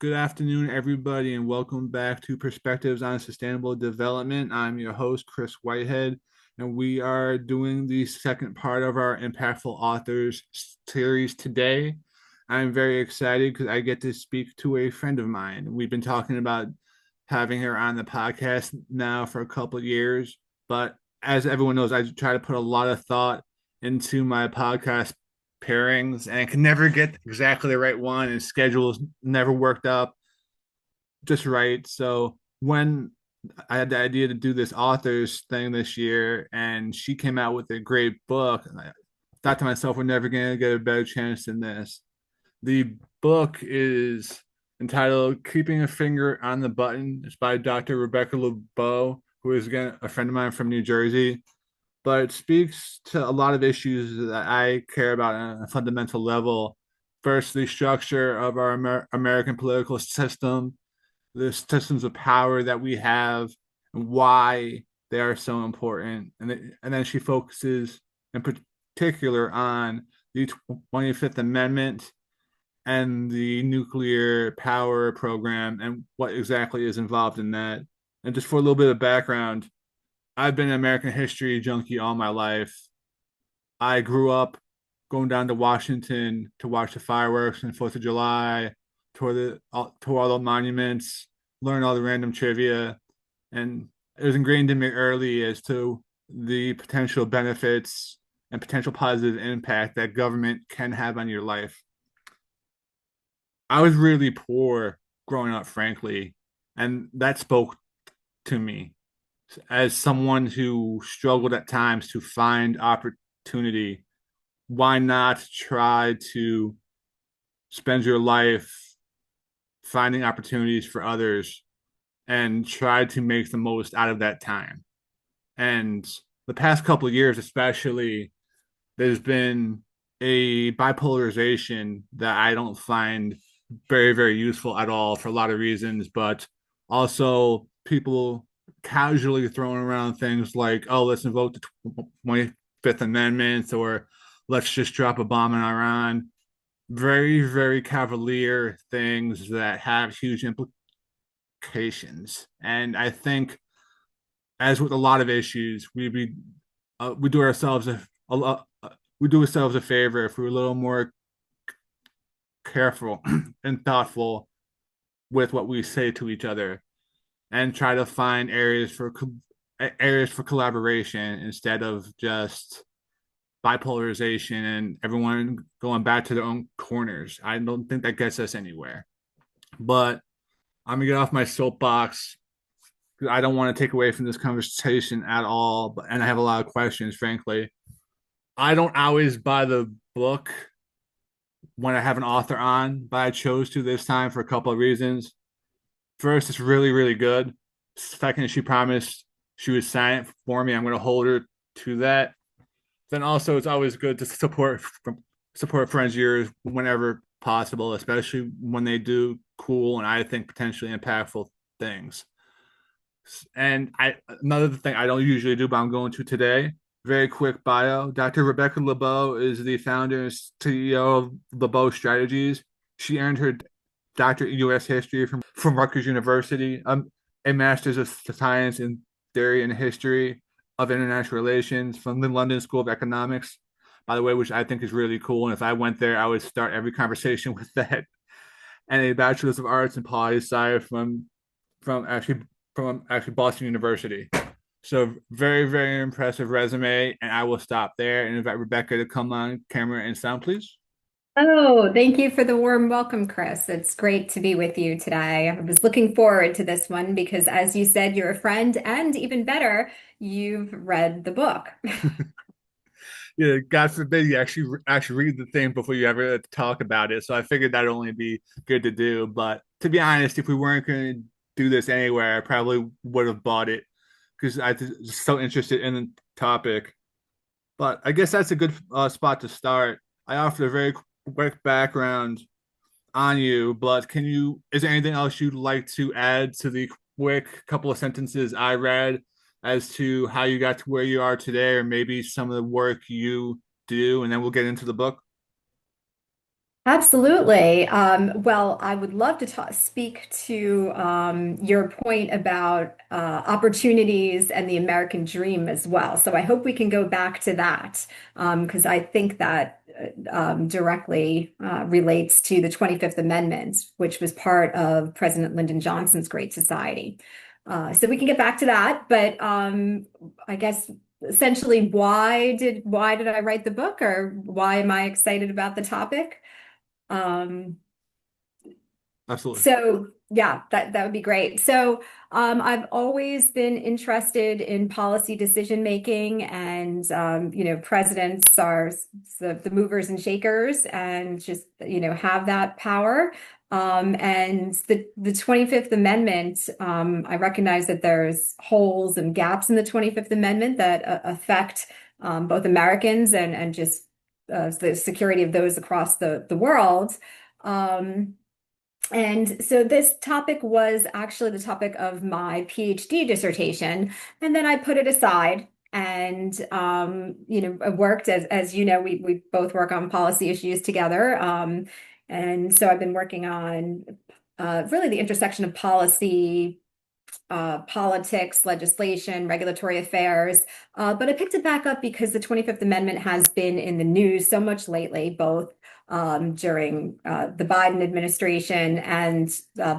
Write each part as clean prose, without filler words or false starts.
Good afternoon, everybody, and welcome back to Perspectives on Sustainable Development. I'm your host, Chris Whitehead, and we are doing the second part of our Impactful Authors series today. I'm very excited because I get to speak to a friend of mine. We've been talking about having her on the podcast now for a couple of years, but as everyone knows, I try to put a lot of thought into my podcast pairings and I can never get exactly the right one, and schedules never worked up just right. So when I had the idea to do this authors thing this year and she came out with a great book, I thought to myself, we're never going to get a better chance than this. The book is entitled Keeping a Finger on the Button. It's by Dr. Rebecca Lubot, who is again a friend of mine from New Jersey, but it speaks to a lot of issues that I care about on a fundamental level. First, the structure of our American political system, the systems of power that we have, and why they are so important. And then she focuses in particular on the 25th Amendment and the nuclear power program and what exactly is involved in that. And just for a little bit of background, I've been an American history junkie all my life. I grew up going down to Washington to watch the fireworks and Fourth of July, tour all the monuments, learn all the random trivia, and it was ingrained in me early as to the potential benefits and potential positive impact that government can have on your life. I was really poor growing up, frankly, and that spoke to me as someone who struggled at times to find opportunity. Why not try to spend your life finding opportunities for others and try to make the most out of that time? And the past couple of years, especially, there's been a bipolarization that I don't find very, very useful at all for a lot of reasons, but also people casually throwing around things like, oh, let's invoke the 25th Amendment, or let's just drop a bomb in Iran. Very, very cavalier things that have huge implications. And I think, as with a lot of issues, we do ourselves we do ourselves a favor if we're a little more careful and thoughtful with what we say to each other and try to find areas for collaboration instead of just bipolarization and everyone going back to their own corners. I don't think that gets us anywhere. But I'm gonna get off my soapbox because I don't want to take away from this conversation at all. And I have a lot of questions, frankly. I don't always buy the book when I have an author on, but I chose to this time for a couple of reasons. First, it's really, really good. Second, she promised she would sign it for me. I'm going to hold her to that. Then also, it's always good to support friends of yours whenever possible, especially when they do cool and I think potentially impactful things. And another thing I don't usually do, but I'm going to today. Very quick bio. Dr. Rebecca Lubot is the founder and CEO of Lubot Strategies. She earned her doctorate in U.S. history from Rutgers University, a master's of science in theory and history of international relations from the London School of Economics, by the way, which I think is really cool. And if I went there, I would start every conversation with that. And a bachelor's of arts in poli sci from actually Boston University. So very, very impressive resume. And I will stop there and invite Rebecca to come on camera and sound, please. Oh, thank you for the warm welcome, Chris. It's great to be with you today. I was looking forward to this one because, as you said, you're a friend, and even better, you've read the book. Yeah, God forbid you actually read the thing before you ever talk about it. So I figured that'd only be good to do. But to be honest, if we weren't going to do this anywhere, I probably would have bought it because I was so interested in the topic. But I guess that's a good spot to start. I offered a very quick background on you, but is there anything else you'd like to add to the quick couple of sentences I read as to how you got to where you are today, or maybe some of the work you do, and then we'll get into the book? Absolutely. Well, I would love to speak to your point about opportunities and the American dream as well. So I hope we can go back to that because I think that directly relates to the 25th Amendment, which was part of President Lyndon Johnson's Great Society. So we can get back to that, but I guess essentially, why did I write the book, or why am I excited about the topic? Um, Absolutely. so yeah, that would be great. So I've always been interested in policy decision making, and presidents are the movers and shakers, and just have that power. And the 25th Amendment, I recognize that there's holes and gaps in the 25th Amendment that affect both Americans and just the security of those across the world. Um, and so this topic was actually the topic of my PhD dissertation, and then I put it aside. And I worked as you know, we both work on policy issues together. And so I've been working on really the intersection of policy, politics, legislation, regulatory affairs. But I picked it back up because the 25th Amendment has been in the news so much lately, both during the Biden administration and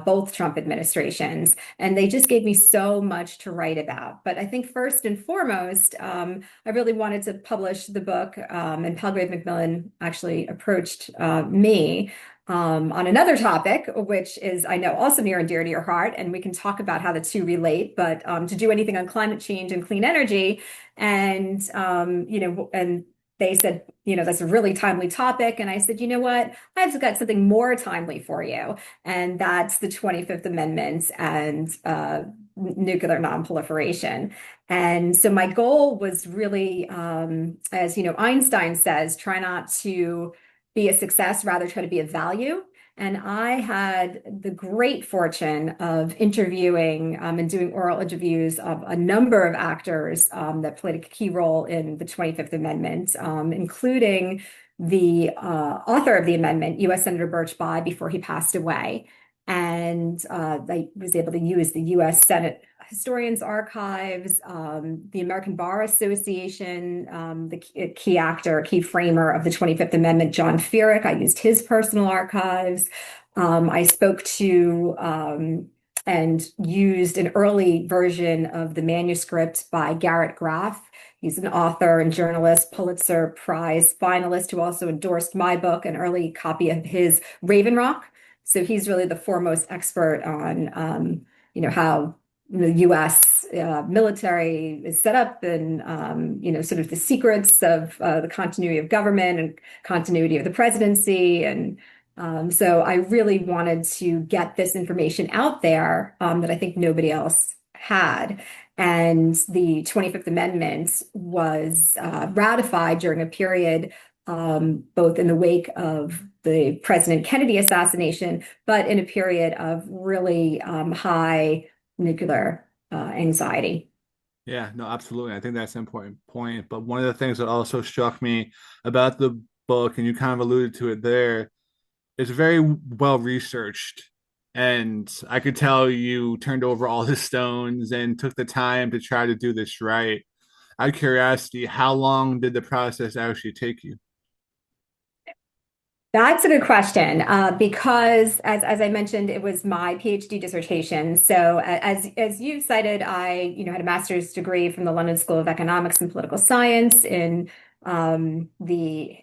both Trump administrations. And they just gave me so much to write about. But I think first and foremost, I really wanted to publish the book, and Palgrave Macmillan actually approached me on another topic, which is, I know, also near and dear to your heart, and we can talk about how the two relate, but to do anything on climate change and clean energy. And, and they said, that's a really timely topic. And I said, you know what? I've got something more timely for you. And that's the 25th Amendment and nuclear nonproliferation. And so my goal was really, as Einstein says, try not to be a success, rather try to be a value. And I had the great fortune of interviewing and doing oral interviews of a number of actors that played a key role in the 25th Amendment, including the author of the amendment, U.S. Senator Birch Bayh, before he passed away. And I was able to use the U.S. Senate Historians Archives, the American Bar Association, the key actor, key framer of the 25th Amendment, John Feerick. I used his personal archives. I spoke to and used an early version of the manuscript by Garrett Graff. He's an author and journalist, Pulitzer Prize finalist, who also endorsed my book, an early copy of his Raven Rock. So he's really the foremost expert on, how the U.S. Military is set up, and sort of the secrets of the continuity of government and continuity of the presidency. And so I really wanted to get this information out there that I think nobody else had. And the 25th Amendment was ratified during a period both in the wake of the President Kennedy assassination, but in a period of really high nuclear anxiety. Yeah, no, absolutely. I think that's an important point. But one of the things that also struck me about the book, and you kind of alluded to it there, it's very well researched. And I could tell you turned over all the stones and took the time to try to do this right. Out of curiosity, how long did the process actually take you? That's a good question because, as I mentioned, it was my PhD dissertation. So, as you cited, I had a master's degree from the London School of Economics and Political Science in the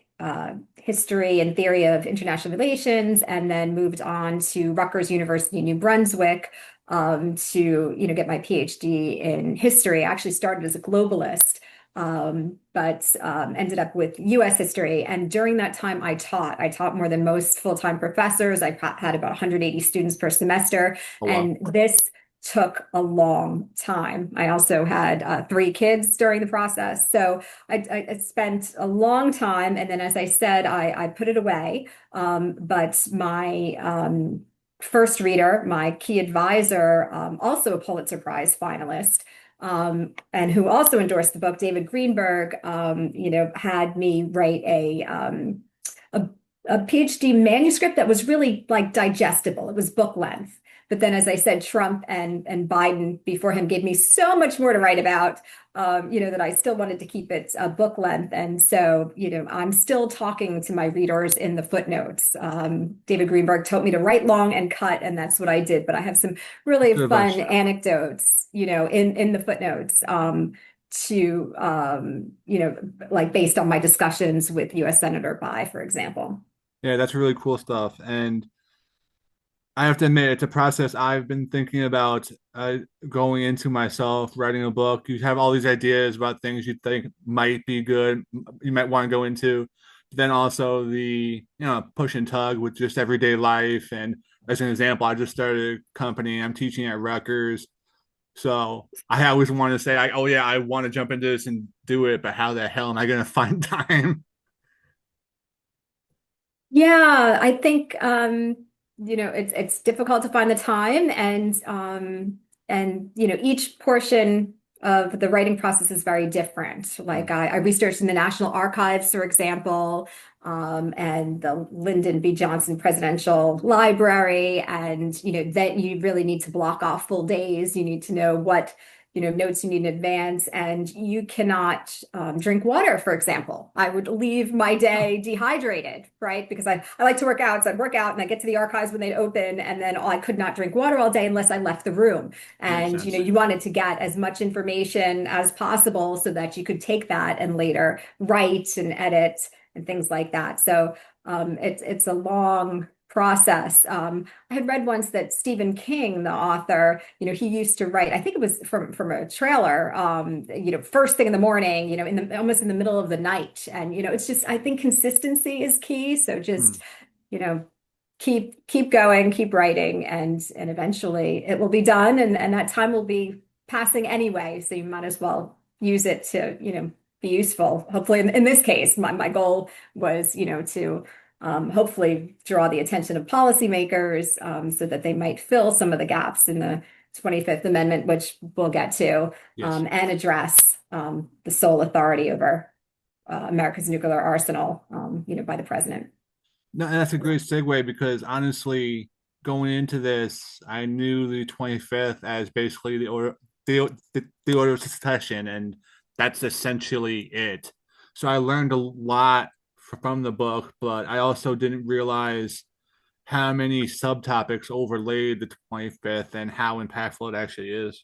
history and theory of international relations, and then moved on to Rutgers University in New Brunswick to get my PhD in history. I actually started as a globalist, but ended up with U.S. history. And during that time, I taught. I taught more than most full-time professors. I had about 180 students per semester, Oh, wow. and this took a long time. I also had 3 kids during the process, so I spent a long time. And then, as I said, I put it away. But my first reader, my key advisor, also a Pulitzer Prize finalist, and who also endorsed the book, David Greenberg, had me write a a PhD manuscript that was really like digestible. It was book length. But then, as I said, Trump and Biden before him gave me so much more to write about, that I still wanted to keep it book length. And so, I'm still talking to my readers in the footnotes. David Greenberg told me to write long and cut, and that's what I did. But I have some really Good fun advice. anecdotes, in the footnotes. To like based on my discussions with U.S. Senator Bai, for example. Yeah, that's really cool stuff. And I have to admit, it's a process I've been thinking about going into myself, writing a book. You have all these ideas about things you think might be good, you might want to go into. But then also push and tug with just everyday life. And as an example, I just started a company. I'm teaching at Rutgers. So I always want to say, oh yeah, I want to jump into this and do it, but how the hell am I going to find time? Yeah, I think it's difficult to find the time and each portion of the writing process is very different. Like I researched in the National Archives, for example, and the Lyndon B. Johnson Presidential Library, and then you really need to block off full days. You need to know what notes you need in advance, and you cannot drink water, for example. I would leave my day dehydrated, right? Because I like to work out. So I'd work out and I get to the archives when they'd open, and then I could not drink water all day unless I left the room. Makes And, sense. you wanted to get as much information as possible so that you could take that and later write and edit and things like that. So it's a long process. I had read once that Stephen King, the author, he used to write, I think it was from a trailer, first thing in the morning, in the almost in the middle of the night. And, it's just, I think consistency is key. So Hmm. just, you know, keep going, keep writing, and eventually it will be done, and that time will be passing anyway. So you might as well use it to, be useful. Hopefully in this case, my goal was, to hopefully draw the attention of policymakers so that they might fill some of the gaps in the 25th Amendment, which we'll get to, Yes. and address the sole authority over America's nuclear arsenal, by the president. No, and that's a great segue because honestly, going into this, I knew the 25th as basically the order of succession, and that's essentially it. So I learned a lot from the book, but I also didn't realize how many subtopics overlaid the 25th and how impactful it actually is.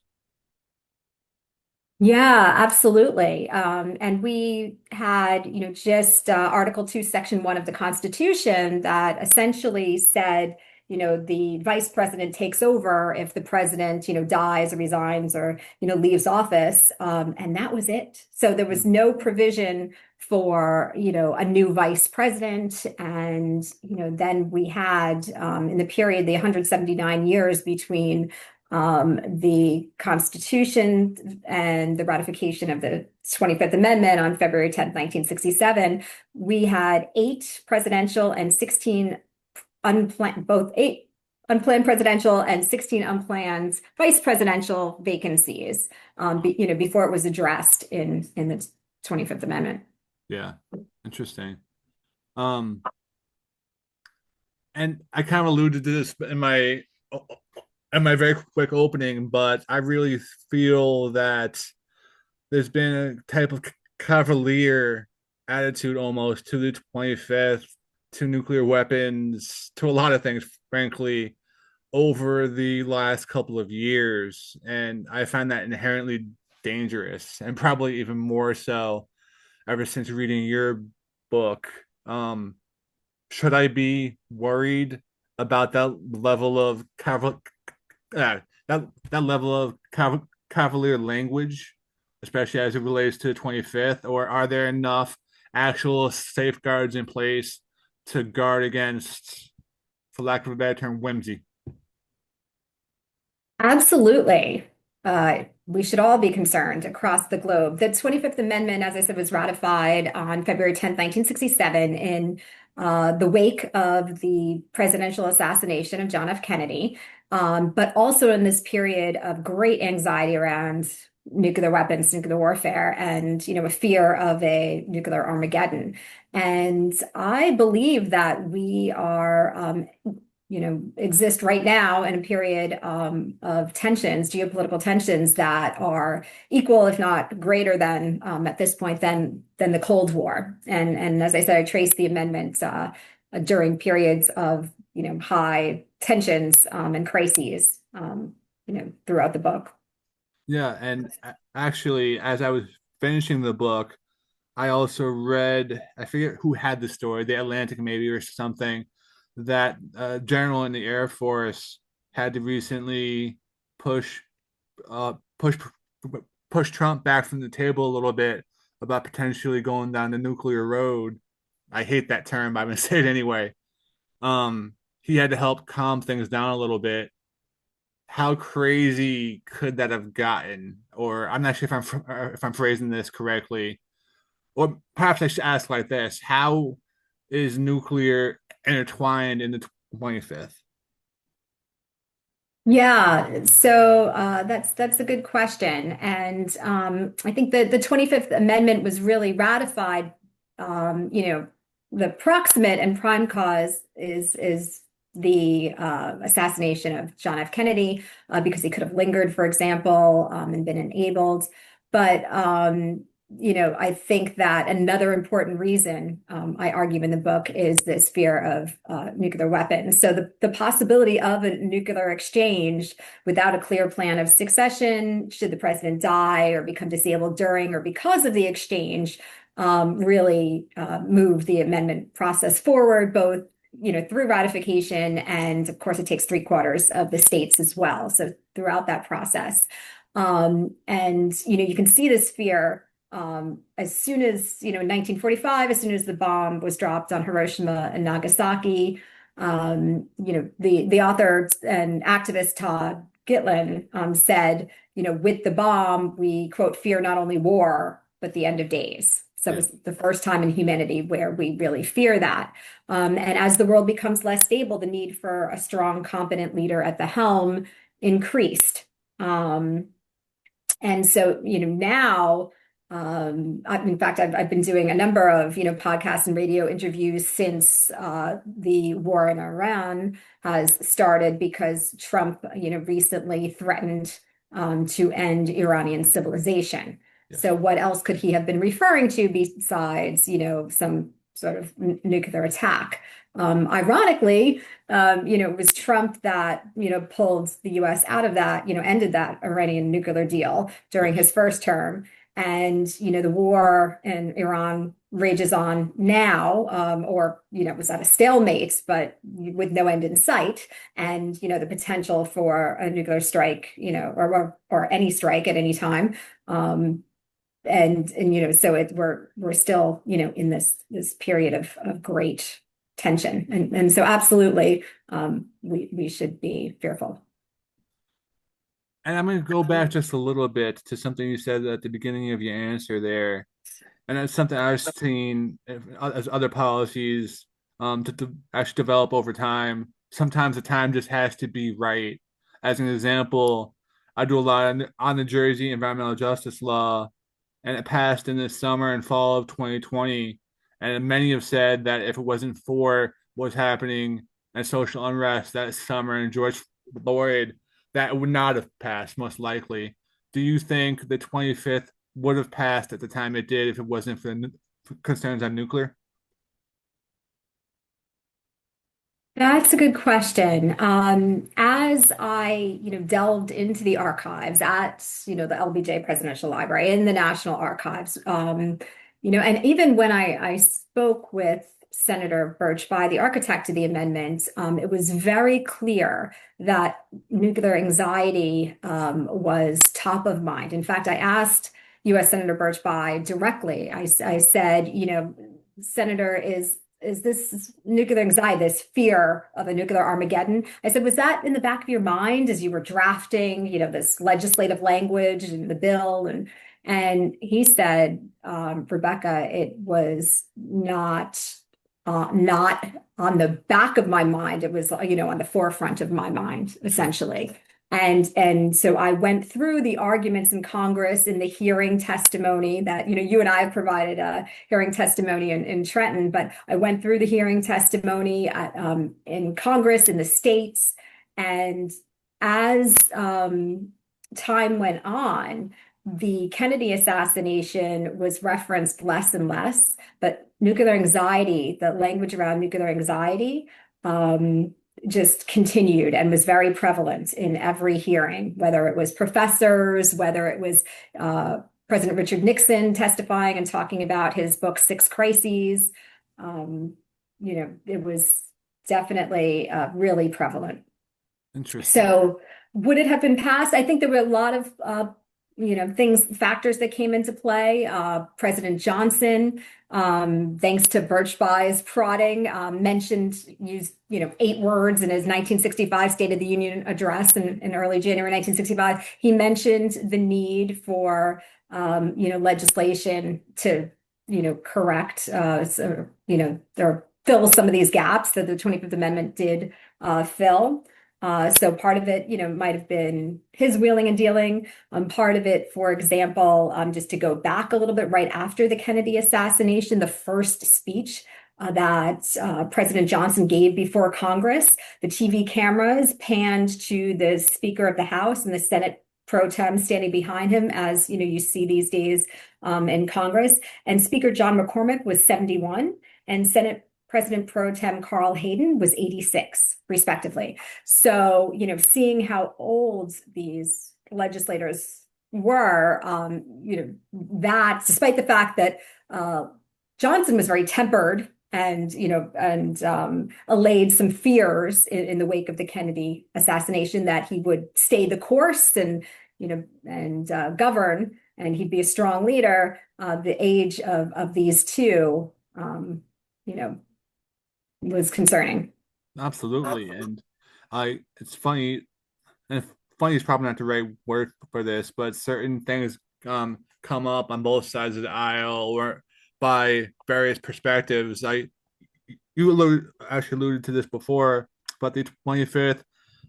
Yeah, absolutely. And we had, just Article 2, Section 1 of the Constitution that essentially said, the vice president takes over if the president, dies or resigns or, leaves office. And that was it. So there was no provision for, a new vice president. And, then we had in the period, the 179 years between the Constitution and the ratification of the 25th Amendment on February 10th, 1967, we had eight presidential and 16 unplanned, both eight unplanned presidential and 16 unplanned vice presidential vacancies, before it was addressed in the 25th Amendment. Yeah, interesting. Um, and I kind of alluded to this in my very quick opening, but I really feel that there's been a type of cavalier attitude almost to the 25th, to nuclear weapons, to a lot of things, frankly, over the last couple of years. And I find that inherently dangerous, and probably even more so ever since reading your book. Um, should I be worried about that level of uh, that level of cavalier language, especially as it relates to the 25th, or are there enough actual safeguards in place to guard against, for lack of a better term, whimsy? Absolutely. We should all be concerned across the globe. The 25th Amendment, as I said, was ratified on February 10th, 1967, in the wake of the presidential assassination of John F. Kennedy, but also in this period of great anxiety around nuclear weapons, nuclear warfare, and a fear of a nuclear Armageddon. And I believe that we are exist right now in a period of tensions, geopolitical tensions that are equal, if not greater than at this point than the Cold War. And as I said, I traced the amendment during periods of high tensions and crises throughout the book. Yeah, and actually, as I was finishing the book, I also read, I forget who had the story, The Atlantic maybe or something, that a general in the Air Force had to recently push uh push push Trump back from the table a little bit about potentially going down the nuclear road. I hate that term, but I'm gonna say it anyway. He had to help calm things down a little bit. How crazy could that have gotten? Or I'm not sure if I'm phrasing this correctly. Or perhaps I should ask like this: how is nuclear intertwined in the 25th? Yeah, so that's a good question, and I think that the 25th Amendment was really ratified. The proximate and prime cause is the assassination of John F. Kennedy because he could have lingered, for example, and been enabled. But I think that another important reason I argue in the book is this fear of nuclear weapons. So the possibility of a nuclear exchange without a clear plan of succession, should the president die or become disabled during or because of the exchange, really moved the amendment process forward, both through ratification, and of course it takes three-quarters of the states as well. So throughout that process, and you can see this fear as soon as, in 1945, as soon as the bomb was dropped on Hiroshima and Nagasaki, the author and activist Todd Gitlin said, with the bomb, we, quote, fear not only war, but the end of days. So it Yeah. was the first time in humanity where we really fear that. And as the world becomes less stable, the need for a strong, competent leader at the helm increased. And so, now, in fact, I've been doing a number of, podcasts and radio interviews since the war in Iran has started because Trump, recently threatened to end Iranian civilization. Yes. So what else could he have been referring to besides, some sort of nuclear attack? Ironically, it was Trump that, pulled the US out of that, ended that Iranian nuclear deal during Yes. his first term. And, the war in Iran rages on now, or, was at a stalemate, but with no end in sight. And, the potential for a nuclear strike, or any strike at any time. And so we're still, in this period of great tension. And so absolutely, we should be fearful. And I'm going to go back just a little bit to something you said at the beginning of your answer there. And that's something I've seen as other policies to actually develop over time. Sometimes the time just has to be right. As an example, I do a lot on the Jersey environmental justice law, and it passed in the summer and fall of 2020. And many have said that if it wasn't for what's happening and social unrest that summer and George Floyd, that would not have passed, most likely. Do you think the 25th would have passed at the time it did if it wasn't for the concerns on nuclear? That's a good question. As I, delved into the archives at, the LBJ Presidential Library in the National Archives, and even when I spoke with Senator Birch Bayh, the architect of the amendment, it was very clear that nuclear anxiety was top of mind. In fact, I asked U.S. Senator Birch Bayh directly. I said, Senator, is this nuclear anxiety, this fear of a nuclear Armageddon? I said, was that in the back of your mind as you were drafting, this legislative language and the bill? And he said, Rebecca, it was not on the back of my mind. It was, on the forefront of my mind, essentially. And so I went through the arguments in Congress in the hearing testimony that, you and I have provided a hearing testimony in Trenton, but I went through the hearing testimony in Congress, in the states. And as time went on, the Kennedy assassination was referenced less and less, but nuclear anxiety, the language around nuclear anxiety, just continued and was very prevalent in every hearing, whether it was professors, whether it was President Richard Nixon testifying and talking about his book, Six Crises. It was definitely really prevalent. Interesting. So would it have been passed? I think there were a lot of factors that came into play. President Johnson, thanks to Birchbuy's prodding, used 8 words in his 1965 State of the Union address in early January 1965. He mentioned the need for legislation to correct or fill some of these gaps that the 25th Amendment did fill. So part of it, might have been his wheeling and dealing. Part of it, for example, just to go back a little bit, right after the Kennedy assassination, the first speech that President Johnson gave before Congress, the TV cameras panned to the Speaker of the House and the Senate pro tem standing behind him, as you see these days in Congress. And Speaker John McCormick was 71, and Senate President pro tem Carl Hayden was 86, respectively. So, seeing how old these legislators were, that despite the fact that Johnson was very tempered and allayed some fears in the wake of the Kennedy assassination that he would stay the course and govern, and he'd be a strong leader. The age of these two, was concerning. Absolutely. And it's funny, and funny is probably not the right word for this, but certain things come up on both sides of the aisle or by various perspectives. Actually alluded to this before, but the 25th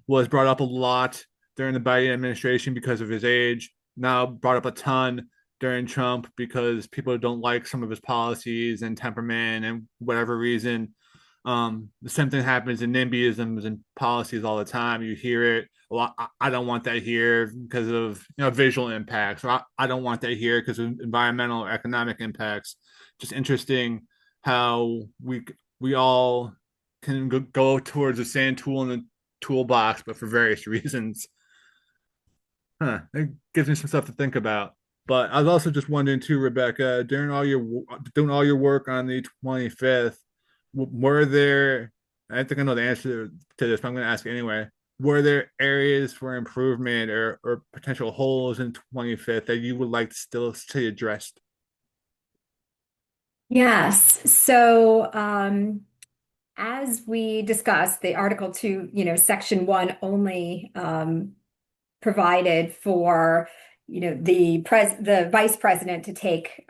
was brought up a lot during the Biden administration because of his age. Now brought up a ton during Trump because people don't like some of his policies and temperament and whatever reason. The same thing happens in NIMBYisms and policies all the time. You hear it. Well, I don't want that here because of visual impacts. Or I don't want that here because of environmental or economic impacts. Just interesting how we all can go towards the same tool in the toolbox, but for various reasons. It gives me some stuff to think about. But I was also just wondering too, Rebecca, during doing all your work on the 25th, were there, I think I know the answer to this, but I'm going to ask anyway. Were there areas for improvement or potential holes in 25th that you would like to still see addressed? Yes. So, as we discussed, the Article 2, Section 1 only provided for, the vice president to take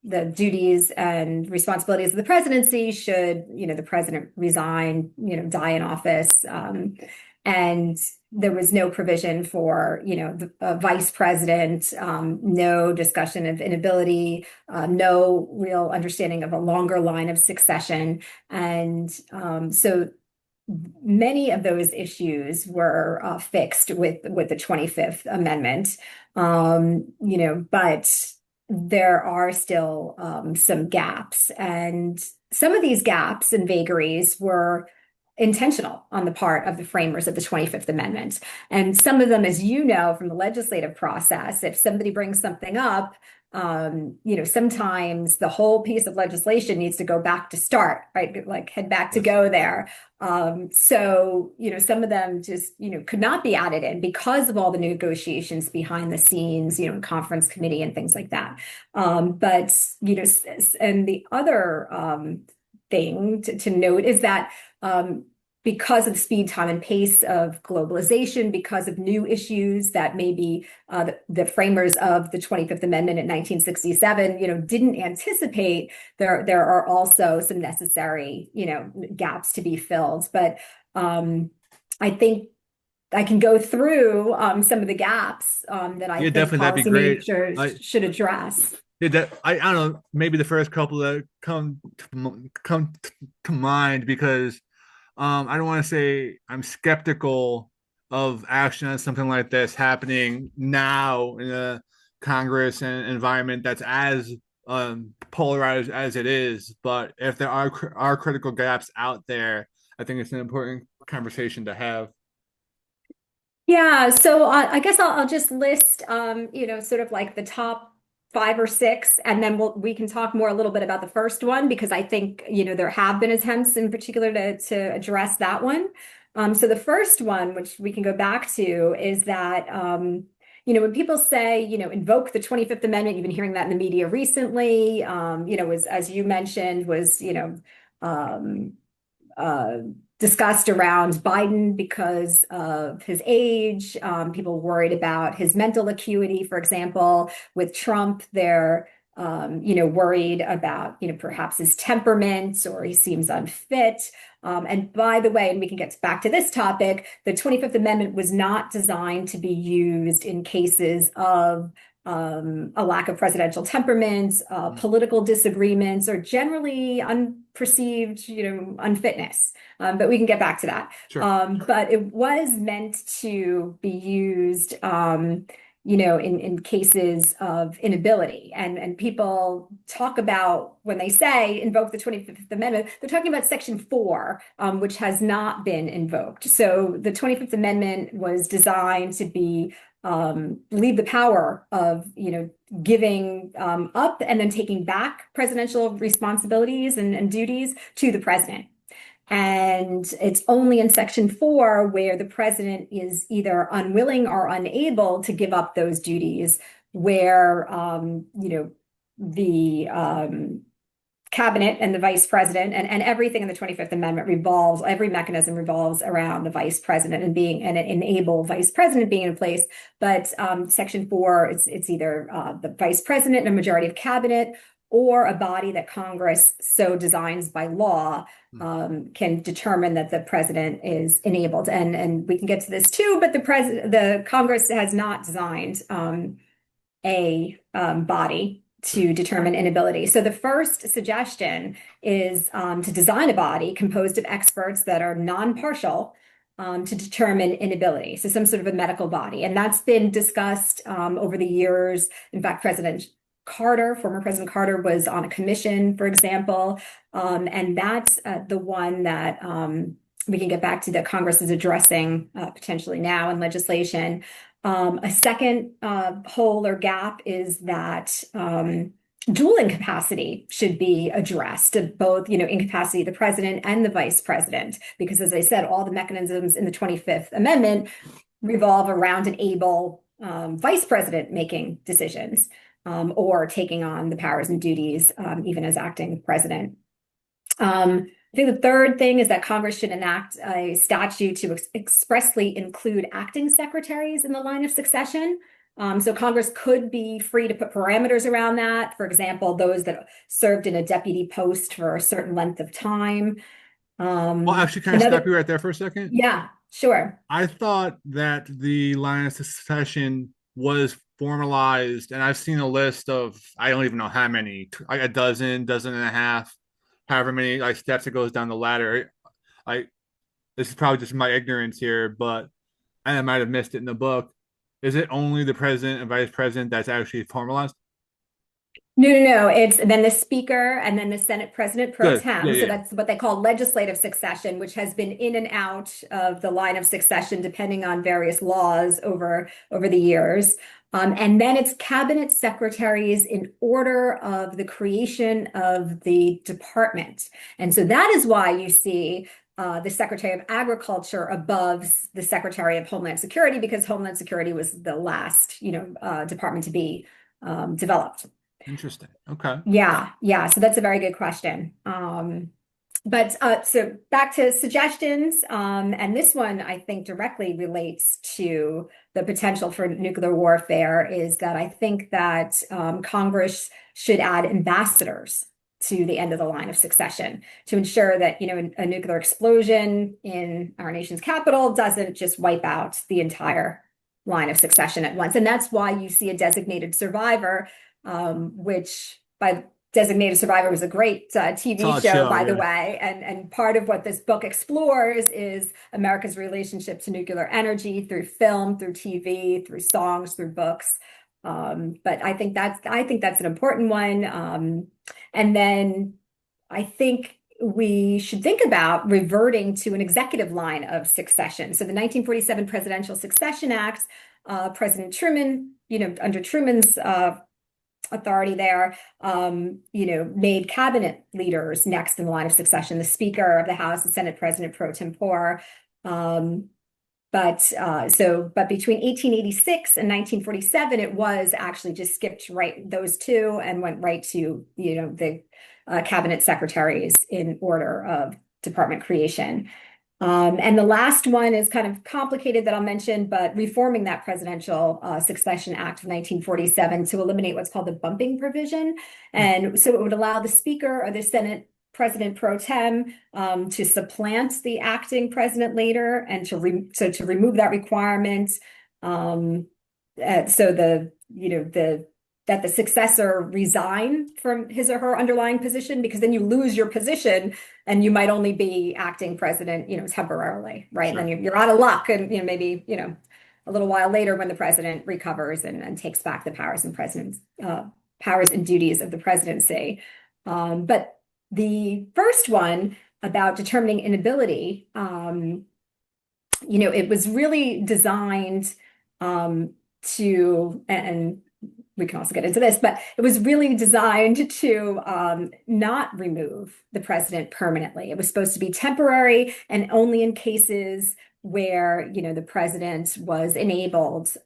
the duties and responsibilities of the presidency should, the president resign, die in office. And there was no provision for, the vice president, no discussion of inability, no real understanding of a longer line of succession. And so many of those issues were fixed with the 25th Amendment, but there are still some gaps, and some of these gaps and vagaries were intentional on the part of the framers of the 25th Amendment. And some of them, as you know, from the legislative process, if somebody brings something up, sometimes the whole piece of legislation needs to go back to start, right? Like head back to go there. So, some of them just, could not be added in because of all the negotiations behind the scenes, conference committee and things like that. But, and the other thing to note is that because of the speed, time, and pace of globalization, because of new issues that maybe the framers of the 25th Amendment in 1967, didn't anticipate, there are also some necessary, gaps to be filled. But I think I can go through some of the gaps that I Yeah, think definitely that'd be great. policymakers I should address. yeah, I don't know, maybe the first couple that come to mind because I don't want to say I'm skeptical of action on something like this happening now in a Congress and environment that's as polarized as it is. But if there are critical gaps out there, I think it's an important conversation to have. Yeah, so I guess I'll just list, sort of like the top five or six, and then we can talk more a little bit about the first one because I think, there have been attempts in particular to address that one. So the first one, which we can go back to, is that, when people say, invoke the 25th Amendment, you've been hearing that in the media recently, was, as you mentioned, was, um, uh, discussed around Biden because of his age. People worried about his mental acuity, for example. With Trump, they're worried about perhaps his temperament or he seems unfit. And by the way, and we can get back to this topic, the 25th Amendment was not designed to be used in cases of a lack of presidential temperaments, political disagreements, or generally unperceived, unfitness. But we can get back to that. Sure. But it was meant to be used, in cases of inability. And people talk about when they say invoke the 25th Amendment, they're talking about Section 4, which has not been invoked. So the 25th Amendment was designed to be leave the power of, giving up and then taking back presidential responsibilities and duties to the president. And it's only in Section 4 where the president is either unwilling or unable to give up those duties, where, the cabinet and the vice president and everything in the 25th Amendment revolves, every mechanism revolves around the vice president and being an enable vice president being in place. But Section 4, it's either the vice president and a majority of cabinet or a body that Congress so designs by law can determine that the president is enabled. And we can get to this too, but the Congress has not designed a body to determine inability. So the first suggestion is to design a body composed of experts that are non-partial to determine inability. So some sort of a medical body. And that's been discussed over the years. In fact, former President Carter was on a commission, for example. And that's the one that we can get back to that Congress is addressing potentially now in legislation. A second hole or gap is that dueling capacity should be addressed, both, incapacity of the president and the vice president, because as I said, all the mechanisms in the 25th Amendment revolve around an able vice president making decisions or taking on the powers and duties, even as acting president. I think the third thing is that Congress should enact a statute to expressly include acting secretaries in the line of succession. So Congress could be free to put parameters around that. For example, those that served in a deputy post for a certain length of time. Well, actually, can I stop Another, you right there for a second? yeah, sure. I thought that the line of succession was formalized, and I've seen a list of I don't even know how many, like a dozen and a half, however many like steps it goes down the ladder. I This is probably just my ignorance here, but I might have missed it in the book. Is it only the president and vice president that's actually formalized? No. It's then the speaker and then the Senate president pro Good. Yeah, tem. So yeah. that's what they call legislative succession, which has been in and out of the line of succession depending on various laws over the years. And then it's cabinet secretaries in order of the creation of the department. And so that is why you see the Secretary of Agriculture above the Secretary of Homeland Security, because Homeland Security was the last, department to be developed. Interesting. Okay. Yeah. So that's a very good question. But so back to suggestions, and this one I think directly relates to the potential for nuclear warfare, is that I think that Congress should add ambassadors to the end of the line of succession to ensure that, a nuclear explosion in our nation's capital doesn't just wipe out the entire line of succession at once. And that's why you see a designated survivor, which by Designated Survivor was a great TV Solid show, show, by the yeah. way. And part of what this book explores is America's relationship to nuclear energy through film, through TV, through songs, through books. But I think that's an important one. And then I think we should think about reverting to an executive line of succession. So the 1947 Presidential Succession Act, President Truman, under Truman's authority there, made cabinet leaders next in the line of succession, the Speaker of the House, the Senate President pro tempore. But between 1886 and 1947, it was actually just skipped right those two and went right to, the cabinet secretaries in order of department creation. And the last one is kind of complicated that I'll mention, but reforming that Presidential Succession Act of 1947 to eliminate what's called the bumping provision. And so it would allow the Speaker or the Senate President pro tem to supplant the acting president later, and to remove that requirement, that the successor resign from his or her underlying position, because then you lose your position and you might only be acting president, temporarily, right? Sure. And then you're out of luck, and maybe a little while later when the president recovers and takes back the powers and duties of the presidency. But the first one about determining inability, it was really designed to, and we can also get into this, but it was really designed to not remove the president permanently. It was supposed to be temporary and only in cases where, the president was enabled,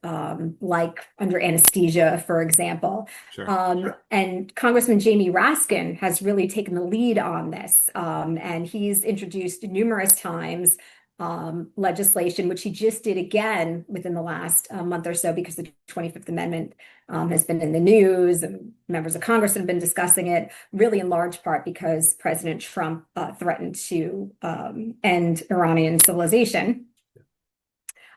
like under anesthesia, for example. Sure. And Congressman Jamie Raskin has really taken the lead on this. And he's introduced numerous times legislation, which he just did again within the last month or so, because the 25th Amendment has been in the news, and members of Congress have been discussing it, really in large part because President Trump threatened to end Iranian civilization.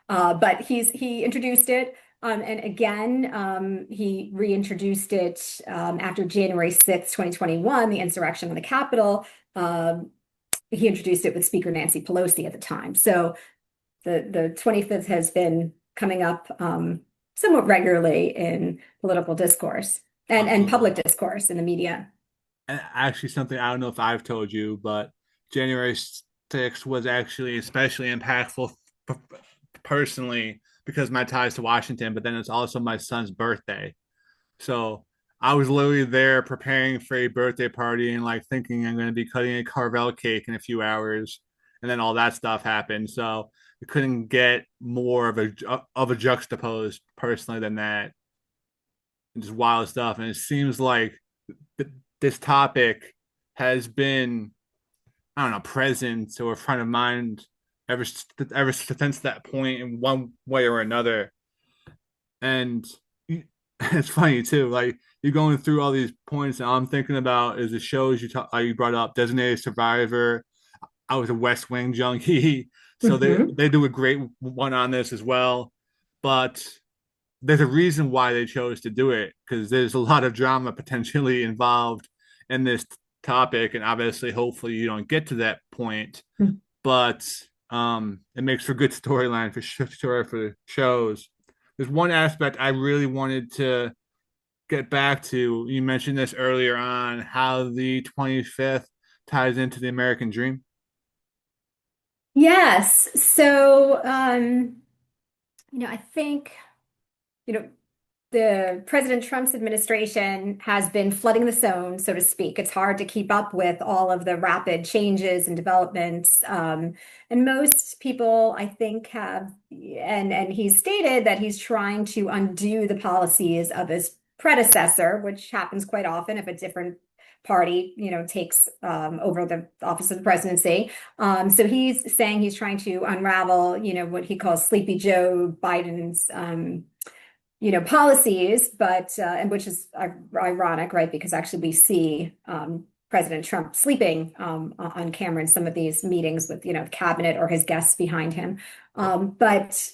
But he introduced it. And again, he reintroduced it after January 6th, 2021, the insurrection on the Capitol. He introduced it with Speaker Nancy Pelosi at the time. So the 25th has been coming up somewhat regularly in political discourse and public discourse in the media. And actually, something I don't know if I've told you, but January 6th was actually especially impactful personally because of my ties to Washington, but then it's also my son's birthday. So I was literally there preparing for a birthday party and like thinking I'm going to be cutting a Carvel cake in a few hours, and then all that stuff happened. So we couldn't get more of a juxtaposed personally than that. And just wild stuff. And it seems like this topic has been, I don't know, present or front of mind ever since that point in one way or another. And it's funny too, like you're going through all these points, and all I'm thinking about is the shows you brought up, Designated Survivor. I was a West Wing junkie, so they do a great one on this as well. But there's a reason why they chose to do it, because there's a lot of drama potentially involved in this topic, and obviously, hopefully, you don't get to that point. But it makes for good storyline for sure for the shows. There's one aspect I really wanted to get back to. You mentioned this earlier on, how the 25th ties into the American dream. Yes. So, I think, the President Trump's administration has been flooding the zone, so to speak. It's hard to keep up with all of the rapid changes and developments. And most people, I think, and he's stated that he's trying to undo the policies of his predecessor, which happens quite often if a different party, takes over the office of the presidency. So he's saying he's trying to unravel, what he calls Sleepy Joe Biden's policies, but and which is ironic, right? Because actually we see President Trump sleeping on camera in some of these meetings with, cabinet or his guests behind him. But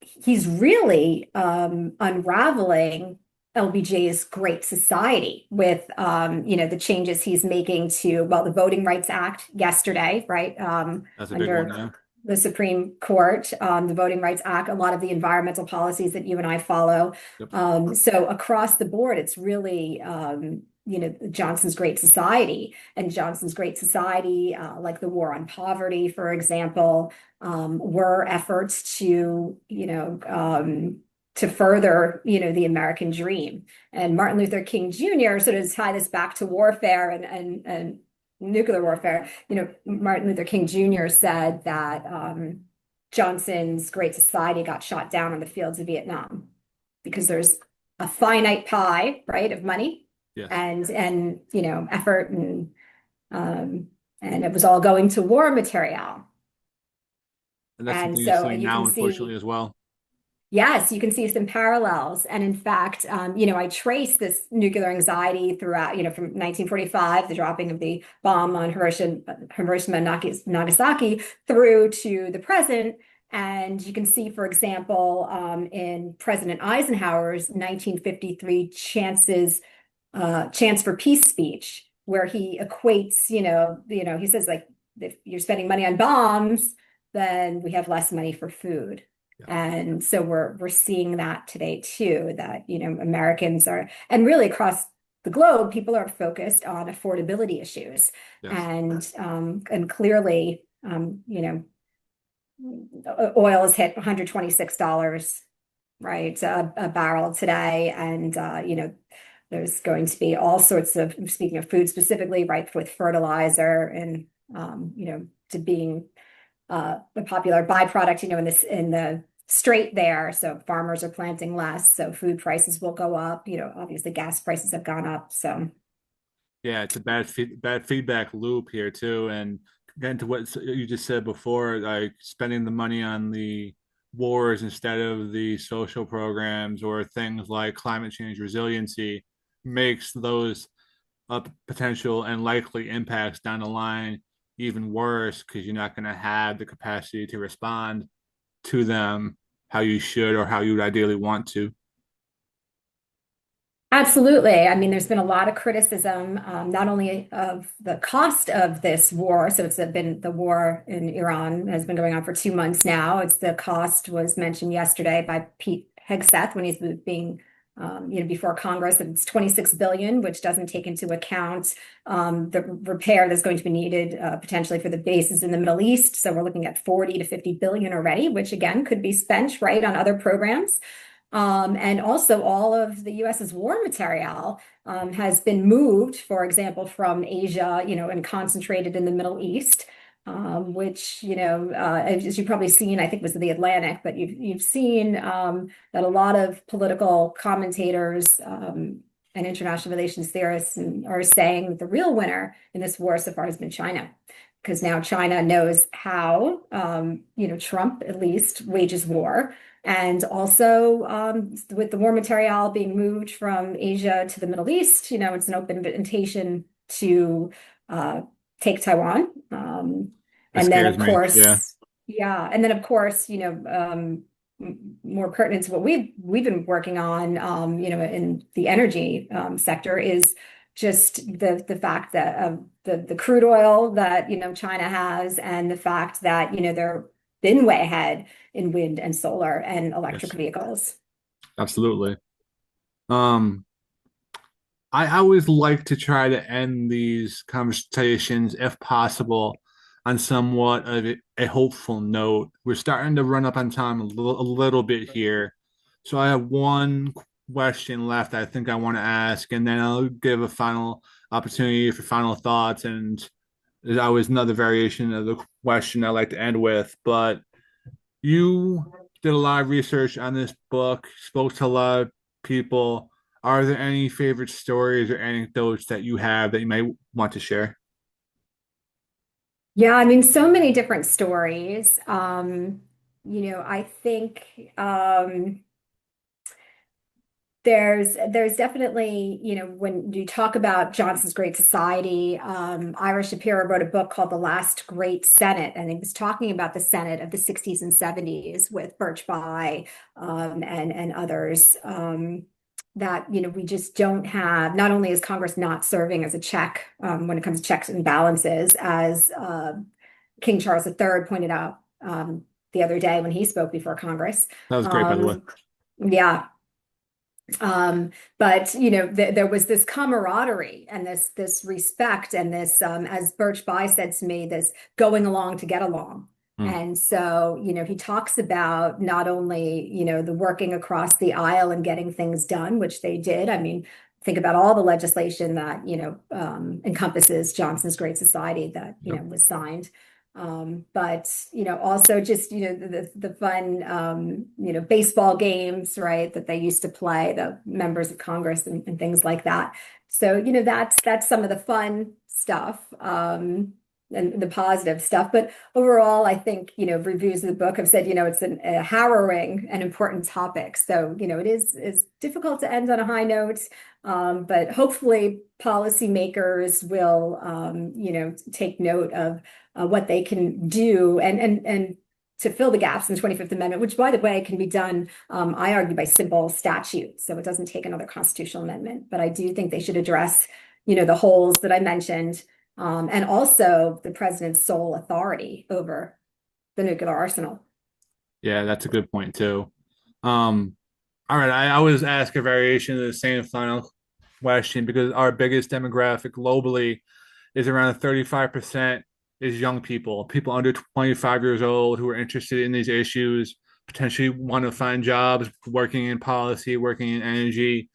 he's really unraveling LBJ's Great Society with, the changes he's making to, well, the Voting Rights Act yesterday, right? That's a big one, Under yeah. the Supreme Court, the Voting Rights Act, a lot of the environmental policies that you and I follow. Yep. So across the board, it's really, Johnson's Great Society, and Johnson's Great Society, like the war on poverty, for example, were efforts to further, the American dream. And Martin Luther King Jr. sort of tie this back to warfare and nuclear warfare. Martin Luther King Jr. said that Johnson's Great Society got shot down on the fields of Vietnam because there's a finite pie, right, of money Yes. and effort and it was all going to war material. And that's And something you're so seeing you now, can unfortunately, see, as well. yes, you can see some parallels. And in fact, I trace this nuclear anxiety throughout, from 1945, the dropping of the bomb on Hiroshima and Nagasaki, through to the present. And you can see, for example, in President Eisenhower's 1953 Chance for Peace speech, where he equates, he says, like, if you're spending money on bombs, then we have less money for food. Yeah. And so we're seeing that today too, that, Americans are, and really across the globe, people are focused on affordability issues. Yes. And clearly, oil has hit $126, right, a barrel today. And, there's going to be all sorts of, speaking of food specifically, right, with fertilizer and, to being a popular byproduct, in the strait there. So farmers are planting less, so food prices will go up. Obviously gas prices have gone up. So Yeah, it's a bad feedback loop here too. And getting to what you just said before, like spending the money on the wars instead of the social programs or things like climate change resiliency makes those potential and likely impacts down the line even worse because you're not going to have the capacity to respond to them how you should or how you would ideally want to. absolutely. I mean, there's been a lot of criticism, not only of the cost of this war. So it's been the war in Iran has been going on for 2 months now. It's the cost was mentioned yesterday by Pete Hegseth when he's being, before Congress, and it's 26 billion, which doesn't take into account the repair that's going to be needed potentially for the bases in the Middle East. So we're looking at 40 to 50 billion already, which again could be spent right on other programs. And also all of the US's war material has been moved, for example, from Asia, and concentrated in the Middle East, which, as you've probably seen, I think was the Atlantic, but you've seen that a lot of political commentators and international relations theorists are saying that the real winner in this war so far has been China. Because now China knows how, Trump at least wages war. And also, with the war material being moved from Asia to the Middle East, it's an open invitation to take Taiwan. It And then, scares of me. Yeah. course, yeah. And then, of course, more pertinent to what we've been working on, in the energy sector is just the fact that the crude oil that, China has, and the fact that, they're been way ahead in wind and solar and electric Yes. vehicles. Absolutely. Um, I always like to try to end these conversations, if possible, on somewhat of a hopeful note. We're starting to run up on time a little bit here. So I have one question left I think I want to ask, and then I'll give a final opportunity for final thoughts. And there's always another variation of the question I like to end with. But you did a lot of research on this book, spoke to a lot of people. Are there any favorite stories or anecdotes that you have that you may want to share? Yeah, I mean, so many different stories. I think there's definitely, when you talk about Johnson's Great Society, Ira Shapiro wrote a book called The Last Great Senate, and he was talking about the Senate of the 60s and 70s with Birch Bayh, and others. That we just don't have. Not only is Congress not serving as a check, when it comes to checks and balances, as King Charles III pointed out the other day when he spoke before Congress. That was great, by the way. Yeah. But there was this camaraderie and this respect and this, as Birch Bayh said to me, this going along to get along. Mm, And so, he talks about not only, the working across the aisle and getting things done, which they did. I mean, think about all the legislation that, encompasses Johnson's Great Society that, yep. was signed. But also just the fun baseball games, right, that they used to play, the members of Congress and things like that. So that's some of the fun stuff, and the positive stuff. But overall, I think reviews of the book have said it's a harrowing and important topic. So it is difficult to end on a high note. But hopefully policymakers will take note of what they can do and to fill the gaps in the 25th Amendment, which, by the way, can be done, I argue, by simple statute. So it doesn't take another constitutional amendment. But I do think they should address, the holes that I mentioned, and also the president's sole authority over the nuclear arsenal. Yeah, that's a good point too. All right, I always ask a variation of the same final question because our biggest demographic globally is around 35% is young people, people under 25 years old who are interested in these issues, potentially want to find jobs working in policy, working in energy.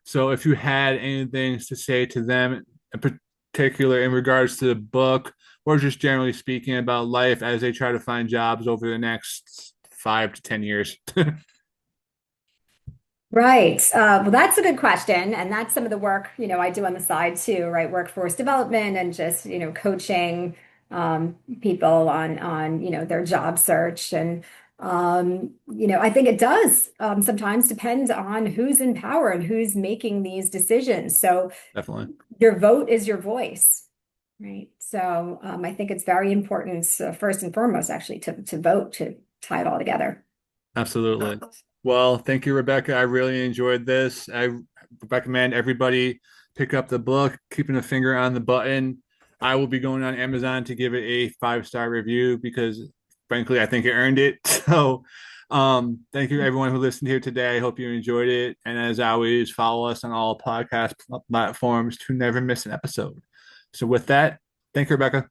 So if you had anything to say to them, in particular in regards to the book, or just generally speaking about life as they try to find jobs over the next 5 to 10 years. Right. Well, that's a good question. And that's some of the work, I do on the side too, right? Workforce development and just, coaching people on, their job search. And, I think it does sometimes depend on who's in power and who's making these decisions. So Definitely. your vote is your voice, right? So I think it's very important, first and foremost, actually, to vote to tie it all together. Absolutely. Well, thank you, Rebecca. I really enjoyed this. I recommend everybody pick up the book, keeping a finger on the button. I will be going on Amazon to give it a 5-star review because, frankly, I think it earned it. So, thank you, everyone who listened here today. I hope you enjoyed it. And as always, follow us on all podcast platforms to never miss an episode. So, with that, thank you, Rebecca.